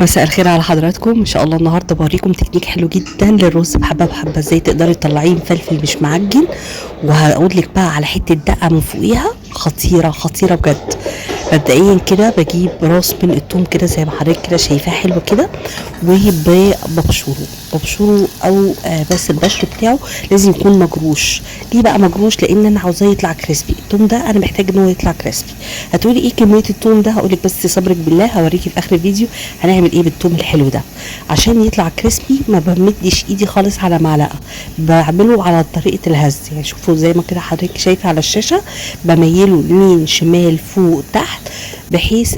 مساء الخير على حضراتكم. ان شاء الله النهارده بوريكم تكنيك حلو جدا للرز بحبه بحبه، ازاي تقدري تطلعيه مفلفل مش معجن. وهقول لك بقى على حته دقه من فوقيها خطيره خطيره بجد. مبدئيا كده بجيب راس من التوم كده زي ما حضرتك كده شايفاه حلو كده، وببشره او بس البشر بتاعه لازم يكون مجروش. ليه بقى مجروش؟ لان انا عاوزاه يطلع كريسبي. التوم ده انا محتاج ان هو يطلع كريسبي. هتقولي ايه كميه التوم ده؟ هقولك بس صبرك بالله، هوريكي في اخر الفيديو هنعمل ايه بالتوم الحلو ده. عشان يطلع كريسبي ما بمدش ايدي خالص على معلقه، بعمله على طريقه الهز. يعني شوفوا زي ما كده حضرتك شايفه على الشاشه، بميله يمين شمال فوق تحت، بحيث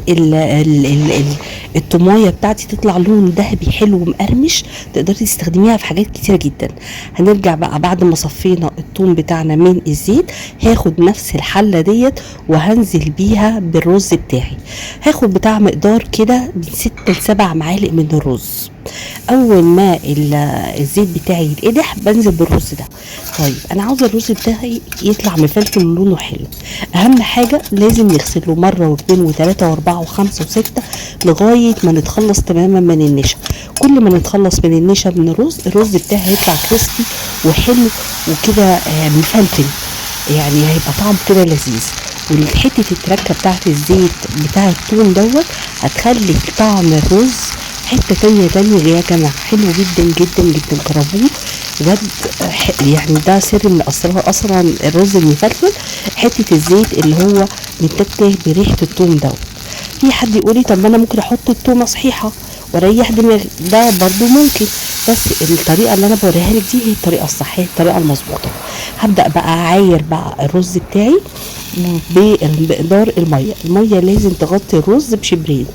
التومايه بتاعتي تطلع لون ذهبي حلو ومقرمش، تقدري تستخدميها في حاجات كتيره جدا. هنرجع بقى بعد ما صفينا التوم بتاعنا من الزيت، هاخد نفس الحله ديت وهنزل بيها بالرز بتاعي. هاخد بتاع مقدار كده من 6 ل7 معالق من الرز. اول ما الزيت بتاعي يتقدح بنزل بالرز ده. طيب انا عاوزه الرز بتاعي يطلع مفلفل ولونه حلو. اهم حاجه لازم نغسله مره واثنين وثلاثه واربعه وخمسه وسته لغايه ما نتخلص تماما من النشا. كل ما نتخلص من النشا من الرز بتاعي هيطلع كريسبي وحلو وكده مفلفل، يعني هيبقى طعم كده لذيذ. وحته التركه بتاعت الزيت بتاع التوم دوت هتخلي طعم الرز حته تانية يا جماعه، حلو جدا جدا جدا. جربوه بجد. يعني ده سر من اسرار اصلا الرز المفلفل، حته الزيت اللي هو متكه بريحه التوم دوت. في حد يقولي طب ما انا ممكن احط التومه صحيحه واريح دماغي، ده برضو ممكن، بس الطريقه اللي انا بوريها لك دي هي الطريقه الصحيحه، الطريقه المظبوطه. هبدا بقى اعاير بقى الرز بتاعي بمقدار الميه لازم تغطي الرز بشبرين.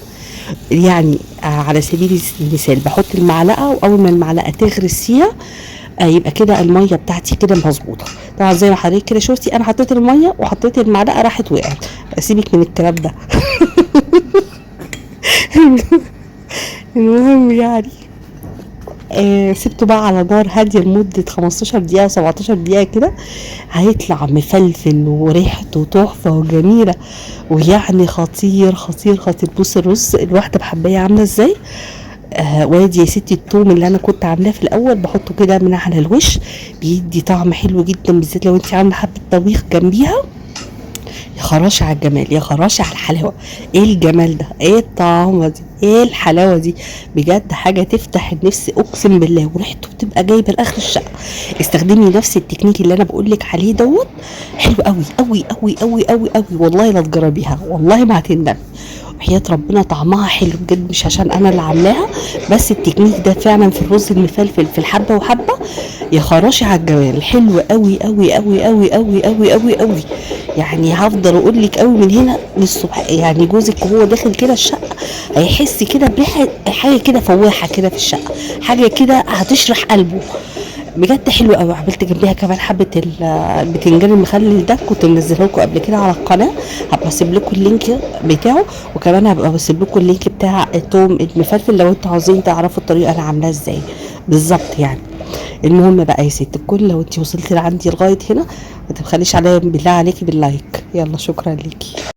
يعني على سبيل المثال بحط المعلقه، واول ما المعلقه تغرس فيها يبقى كده الميه بتاعتي كده مظبوطه. طبعا زي ما حضرتك كده شفتي انا حطيت الميه وحطيت المعلقه راحت وقعت، سيبك من الكلام ده. المهم يعني سبته بقى على نار هاديه لمده 15 دقيقه 17 دقيقه كده، هيطلع مفلفل وريحته تحفه وجميله، ويعني خطير خطير خطير. بص الرز الواحده بحبايه عامله ازاي. وادي يا ستي التوم اللي انا كنت عاملاه في الاول بحطه كده من على الوش، بيدي طعم حلو جدا، بالذات لو انت عامله حبه طبيخ جنبيها. يا خراشي على الجمال، يا خراشي على الحلاوه. ايه الجمال ده، ايه الطعامه دي، ايه الحلاوه دي، بجد حاجه تفتح النفس اقسم بالله، وريحته بتبقى جايبه لاخر الشقه. استخدمي نفس التكنيك اللي انا بقول لك عليه دوت، حلو قوي قوي قوي قوي قوي قوي. والله لا تجربيها والله ما هتندمي، وحياة ربنا طعمها حلو بجد، مش عشان انا اللي عاملاها، بس التكنيك ده فعلا في الرز المفلفل في الحبه وحبه. يا خراشي على الجمال، حلو قوي قوي قوي قوي قوي قوي قوي قوي. يعني هفضل اقول لك قوي من هنا للصبح. يعني جوزك وهو داخل كده الشقه هيحس كده بريحه حاجه كده فواحه كده في الشقه، حاجه كده هتشرح قلبه بجد. حلو قوي. عملت جنبيها كمان حبه البتنجان المخلل ده، كنت منزله لكم قبل كده على القناه، هبقى اسيب لكم اللينك بتاعه، وكمان هبقى بسيب لكم اللينك بتاع التوم المفلفل لو انتوا عاوزين تعرفوا الطريقه انا عاملاها ازاي بالظبط يعني. المهم بقى يا ست الكل، لو انت وصلتي لعندي لغايه هنا ما تبخليش عليا بالله عليكي باللايك. يلا شكرا ليكي.